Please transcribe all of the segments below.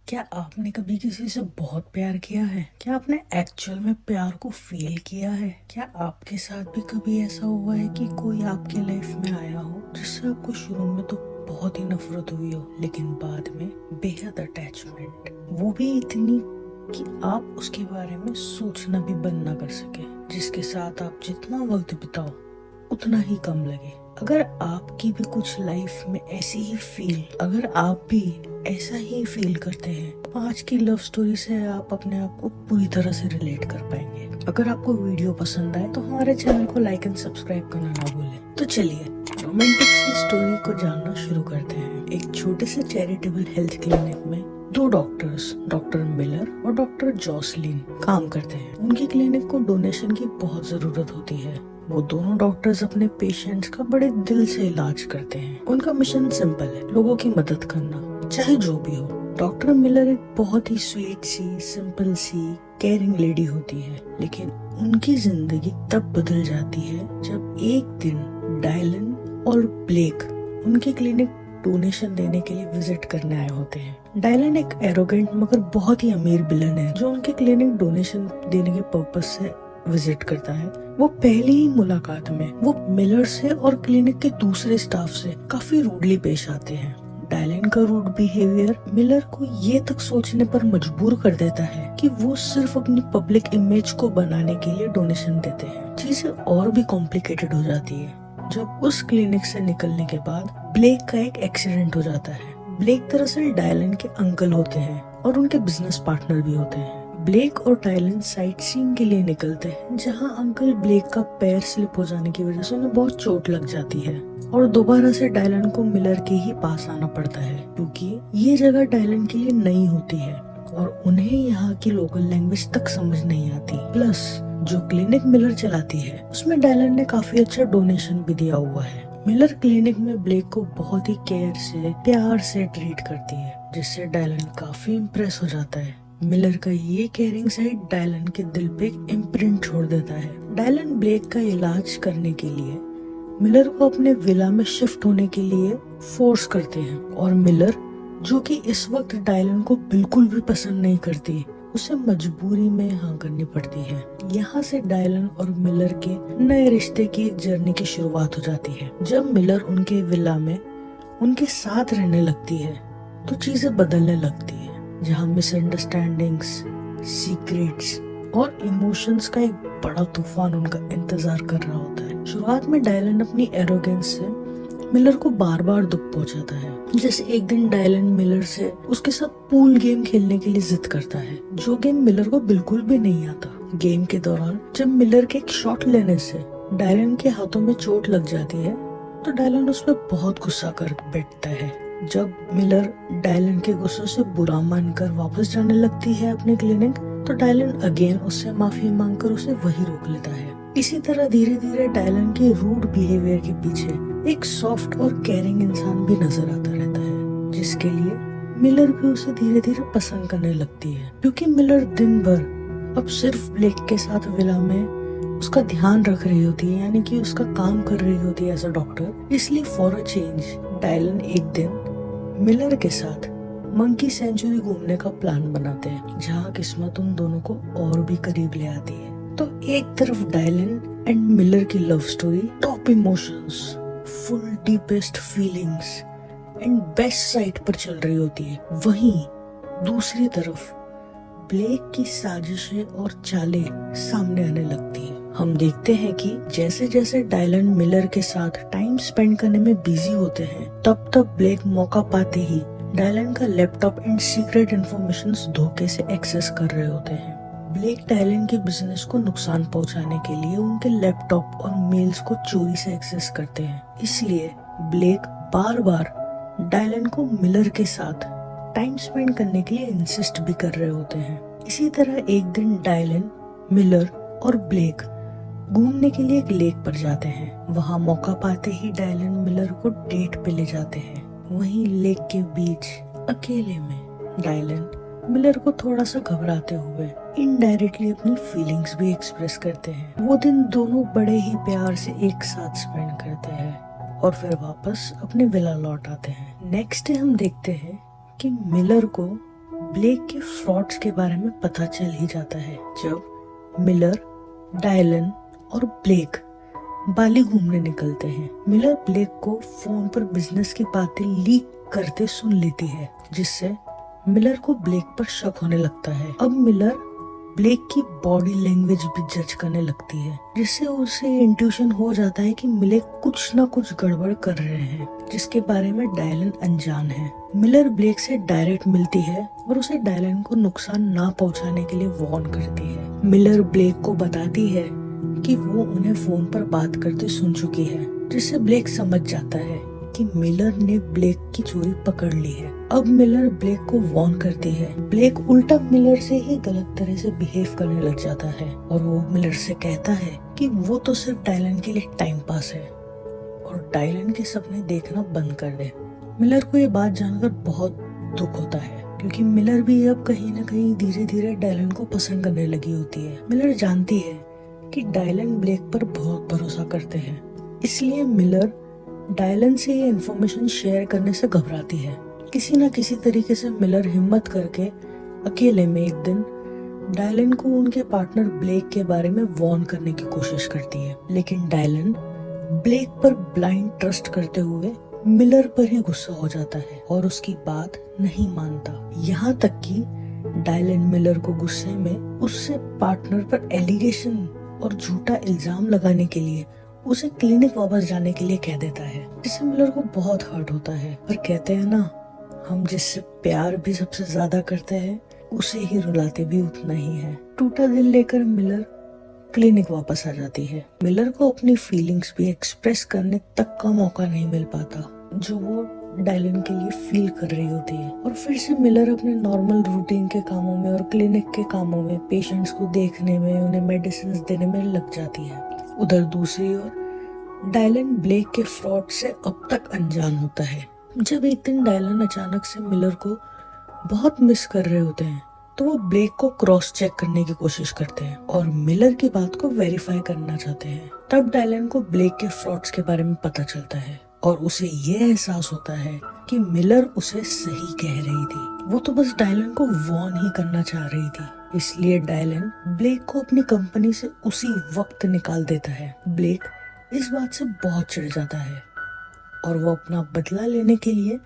क्या आपने कभी किसी से बहुत प्यार किया है? क्या आपने एक्चुअल में प्यार को फील किया है? क्या आपके साथ भी कभी ऐसा हुआ है कि कोई आपके लाइफ में आया हो जिससे आपको शुरू में तो बहुत ही नफरत हुई हो, लेकिन बाद में बेहद अटैचमेंट, वो भी इतनी कि आप उसके बारे में सोचना भी बंद ना कर सके, जिसके साथ आप जितना वक्त बिताओ उतना ही कम लगे। अगर आपकी भी कुछ लाइफ में ऐसी ही फील, अगर आप भी ऐसा ही फील करते हैं, तो आज की लव स्टोरी से आप अपने आप को पूरी तरह से रिलेट कर पाएंगे। अगर आपको वीडियो पसंद आए तो हमारे चैनल को लाइक एंड सब्सक्राइब करना ना भूलें। तो चलिए रोमांटिक सी स्टोरी को जानना शुरू करते हैं। एक छोटे से चैरिटेबल हेल्थ क्लिनिक में दो डॉक्टर्स, डॉक्टर मिलर और डॉक्टर जॉसलिन काम करते हैं। उनकी क्लिनिक को डोनेशन की बहुत जरूरत होती है। वो दोनों डॉक्टर्स अपने पेशेंट्स का बड़े दिल से इलाज करते हैं। उनका मिशन सिंपल है, लोगों की मदद करना, चाहे जो भी हो। डॉक्टर मिलर एक बहुत ही स्वीट सी, सिंपल सी, केयरिंग लेडी होती है, लेकिन उनकी जिंदगी तब बदल जाती है जब एक दिन डायलन और ब्लेक उनकी क्लिनिक डोनेशन देने के लिए विजिट करने आए होते हैं। डायलन एक एरोगेंट मगर बहुत ही अमीर विलन है जो उनके क्लिनिक डोनेशन देने के पर्पस से विजिट करता है। वो पहली ही मुलाकात में वो मिलर से और क्लिनिक के दूसरे स्टाफ से काफी रूडली पेश आते हैं। डायलन का रूड बिहेवियर मिलर को ये तक सोचने पर मजबूर कर देता है कि वो सिर्फ अपनी पब्लिक इमेज को बनाने के लिए डोनेशन देते हैं। चीजें और भी कॉम्प्लिकेटेड हो जाती है जब उस क्लिनिक से निकलने के बाद ब्लेक का एक एक्सीडेंट हो जाता है। ब्लेक दरअसल डायलन के अंकल होते हैं और उनके बिजनेस पार्टनर भी होते हैं। ब्लेक और डायलन साइट सीइंग के लिए निकलते हैं, जहां अंकल ब्लेक का पैर स्लिप हो जाने की वजह से उन्हें बहुत चोट लग जाती है और दोबारा से डायलन को मिलर के ही पास आना पड़ता है, क्योंकि ये जगह डायलन के लिए नई होती है और उन्हें यहाँ की लोकल लैंग्वेज तक समझ नहीं आती। प्लस जो क्लिनिक मिलर चलाती है उसमें डायलन ने काफी अच्छा डोनेशन भी दिया हुआ है। मिलर क्लिनिक में ब्लेक को बहुत ही केयर से, प्यार से ट्रीट करती है, जिससे डायलन काफी इम्प्रेस हो जाता है। मिलर का ये केयरिंग साइड डायलन के दिल पे एक इम्प्रिंट छोड़ देता है। डायलन ब्लेक का इलाज करने के लिए मिलर को अपने विला में शिफ्ट होने के लिए फोर्स करते हैं और मिलर, जो कि इस वक्त डायलन को बिल्कुल भी पसंद नहीं करती, उसे मजबूरी में हाँ करनी पड़ती है। यहाँ से डायलन और मिलर के नए रिश्ते की एक जर्नी की शुरुआत हो जाती है। जब मिलर उनके विला में उनके साथ रहने लगती है तो चीजें बदलने लगती है, जहाँ मिसअंडरस्टैंडिंग्स, सीक्रेट्स और इमोशंस का एक बड़ा तूफान उनका इंतजार कर रहा होता है। शुरुआत में डायलन अपनी एरोगेंस से मिलर को बार बार दुख पहुंचाता है। जैसे एक दिन डायलन मिलर से उसके साथ पूल गेम खेलने के लिए जिद करता है, जो गेम मिलर को बिल्कुल भी नहीं आता। गेम के दौरान जब मिलर के एक शॉट लेने से डायलन के हाथों में चोट लग जाती है तो डायलन उस पर बहुत गुस्सा कर बैठता है। जब मिलर डायलन के गुस्से से बुरा मानकर वापस जाने लगती है अपने क्लिनिक, तो डायलन अगेन उससे माफी मांगकर उसे वही रोक लेता है। इसी तरह धीरे धीरे डायलन के रूड बिहेवियर के पीछे एक सॉफ्ट और केयरिंग इंसान भी नजर आता रहता है, जिसके लिए मिलर भी उसे धीरे धीरे पसंद करने लगती है। क्योंकि मिलर दिन भर अब सिर्फ ब्लेक के साथ विला में उसका ध्यान रख रही होती है, यानी कि उसका काम कर रही होती है एज अ डॉक्टर। इसलिए फॉर अ चेंज डायलन एक दिन मिलर के साथ मंकी सेंचुरी घूमने का प्लान बनाते हैं, जहाँ किस्मत उन दोनों को और भी करीब ले आती है। तो एक तरफ डायलन एंड मिलर की love story, top emotions, full deepest feelings and best side पर चल रही होती है, वहीं दूसरी तरफ ब्लेक की साजिशें और चालें सामने आने लगती हैं। हम देखते हैं कि जैसे जैसे डायलन मिलर के साथ टाइम स्पेंड करने में बिजी होते हैं, तब तब ब्लेक मौका पाते ही डायलन का लैपटॉप एंड सीक्रेट इन्फॉर्मेशंस धोखे से एक्सेस कर रहे होते हैं। ब्लेक डायलन के बिजनेस को नुकसान पहुंचाने के लिए उनके लैपटॉप और मेल्स को चोरी से एक्सेस करते हैं। इसलिए ब्लेक बार बार डायलन को मिलर के साथ टाइम स्पेंड करने के लिए इंसिस्ट भी कर रहे होते हैं। इसी तरह एक दिन डायलन, मिलर और ब्लेक घूमने के लिए एक लेक पर जाते हैं। वहाँ मौका पाते ही डायलन मिलर को डेट पे ले जाते हैं। वहीं लेक के बीच अकेले में डायलन मिलर को थोड़ा सा घबराते हुए इनडायरेक्टली अपनी फीलिंग्स भी एक्सप्रेस करते हैं। वो दिन दोनों बड़े ही प्यार से एक साथ स्पेंड करते हैं और फिर वापस अपने विला लौट आते हैं। नेक्स्ट डे हम देखते हैं कि मिलर को ब्लेक के फ्रॉड्स के बारे में पता चल ही जाता है जब मिलर, डायलन और ब्लेक बाली घूमने निकलते हैं। मिलर ब्लेक को फोन पर बिजनेस की बातें लीक करते सुन लेती है, जिससे मिलर को ब्लेक पर शक होने लगता है। अब मिलर ब्लेक की बॉडी लैंग्वेज भी जज करने लगती है, जिससे उसे इंट्यूशन हो जाता है कि मिलर कुछ न कुछ गड़बड़ कर रहे हैं, जिसके बारे में डायलन अनजान है। मिलर ब्लेक से डायरेक्ट मिलती है और उसे डायलन को नुकसान ना पहुंचाने के लिए वार्न करती है। मिलर ब्लेक को बताती है कि वो उन्हें फोन पर बात करते सुन चुकी है, जिससे ब्लेक समझ जाता है कि मिलर ने ब्लेक की चोरी पकड़ ली है। अब मिलर ब्लेक को वार्न करती है। ब्लेक उल्टा मिलर से ही गलत तरह से बिहेव करने लग जाता है और वो मिलर से कहता है कि वो तो सिर्फ डायलन के लिए टाइम पास है और डायलन के सपने देखना बंद कर दे। मिलर को ये बात जानकर बहुत दुख होता है, क्योंकि मिलर भी अब कहीं न कहीं धीरे धीरे डायलन को पसंद करने लगी होती है। मिलर जानती है कि डायलन ब्लेक पर बहुत भरोसा करते हैं, इसलिए मिलर डायलन से ये इन्फॉर्मेशन शेयर करने से घबराती है। किसी न किसी तरीके से मिलर हिम्मत करके अकेले में एक दिन डायलन को उनके पार्टनर ब्लेक के बारे में वार्न करने की कोशिश करती है, लेकिन डायलन ब्लेक पर ब्लाइंड ट्रस्ट करते हुए मिलर पर ही गुस्सा हो जाता है और उसकी बात नहीं मानता। यहाँ तक कि डायलन मिलर को गुस्से में उससे पार्टनर पर एलिगेशन और झूठा इल्जाम लगाने के लिए उसे क्लिनिक वापस जाने के लिए कह देता है, जिससे मिलर को बहुत हर्ट होता है। पर कहते हैं ना, हम जिससे प्यार भी सबसे ज्यादा करते हैं उसे ही रुलाते भी उतना ही है। टूटा दिल लेकर मिलर क्लिनिक वापस आ जाती है। मिलर को अपनी फीलिंग्स भी एक्सप्रेस करने तक का मौका नहीं मिल पाता जो वो डायलन के लिए फील कर रही होती है, और फिर से मिलर अपने नॉर्मल रूटीन के कामों में और क्लिनिक के कामों में, पेशेंट्स को देखने में, उन्हें मेडिसिन देने में लग जाती है। उधर दूसरी ओर डायलन ब्लेक के फ्रॉड से अब तक अनजान होता है। जब एक दिन डायलन अचानक से मिलर को बहुत मिस कर रहे होते हैं, तो वो ब्लेक को क्रॉस चेक करने की कोशिश करते हैं और मिलर की बात को वेरीफाई करना चाहते हैं। तब डायलन को ब्लेक के फ्रॉड्स के बारे में पता चलता है और उसे ये एहसास होता है कि मिलर उसे सही कह रही थी। वो तो बस डायलन को वार्न ही करना चाह रही थी। इसलिए डायलन ब्लेक को अपनी कंपनी से उसी वक्त निकाल देता है। ब्लेक इस बात से बहुत चिढ़ जाता है और वो अपना बदला लेने के लिए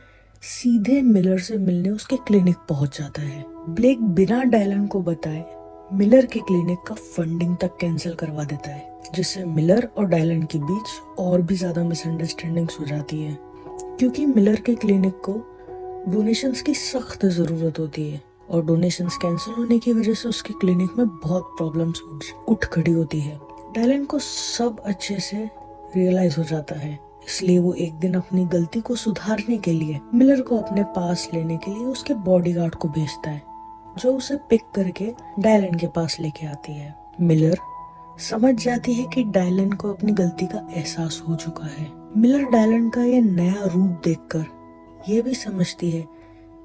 सीधे मिलर से मिलने उसके क्लिनिक पहुंच जाता है। ब्लेक बिना डायलन को बताए मिलर के क्लिनिक का फंडिंग तक कैंसिल करवा देता है, जिससे मिलर और डायलन के बीच और भी ज्यादा मिसअंडरस्टैंडिंग्स हो जाती है, क्योंकि मिलर के क्लिनिक को डोनेशंस की सख्त जरूरत होती है और डोनेशंस कैंसिल होने की वजह से उसके क्लिनिक में बहुत प्रॉब्लम्स उठ खड़ी होती है। डायलन को सब अच्छे से रियलाइज हो जाता है, इसलिए वो एक दिन अपनी गलती को सुधारने के लिए मिलर को अपने पास लेने के लिए उसके बॉडीगार्ड को भेजता है, जो उसे पिक करके डायलन के पास लेके आती है। मिलर समझ जाती है कि डायलन को अपनी गलती का एहसास हो चुका है। मिलर डायलन का ये नया रूप देखकर ये भी समझती है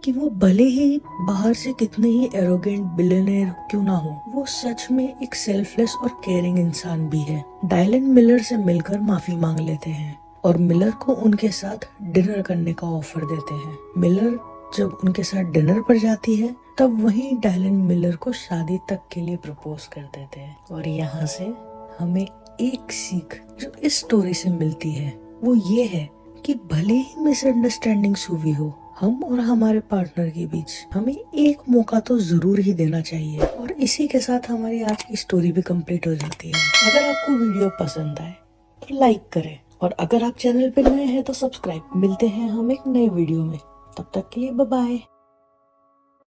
कि वो भले ही बाहर से कितने ही एरोगेंट बिलियनेयर क्यों ना हो, वो सच में एक सेल्फलेस और केयरिंग इंसान भी है। डायलन मिलर से मिलकर माफी मांग लेते हैं और मिलर को उनके साथ डिनर करने का ऑफर देते हैं। मिलर जब उनके साथ डिनर पर जाती है, तब वहीं डायलन मिलर को शादी तक के लिए प्रपोज कर देते हैं। और यहाँ से हमें एक सीख जो इस स्टोरी से मिलती है वो ये है कि भले ही मिसअंडरस्टैंडिंग्स हुई हो, हम और हमारे पार्टनर के बीच हमें एक मौका तो जरूर ही देना चाहिए। और इसी के साथ हमारी आज की स्टोरी भी कंप्लीट हो जाती है। अगर आपको वीडियो पसंद आए तो लाइक करें, और अगर आप चैनल पे नए हैं तो सब्सक्राइब। मिलते हैं हम एक नए वीडियो में, तब तक के लिए बाय बाय।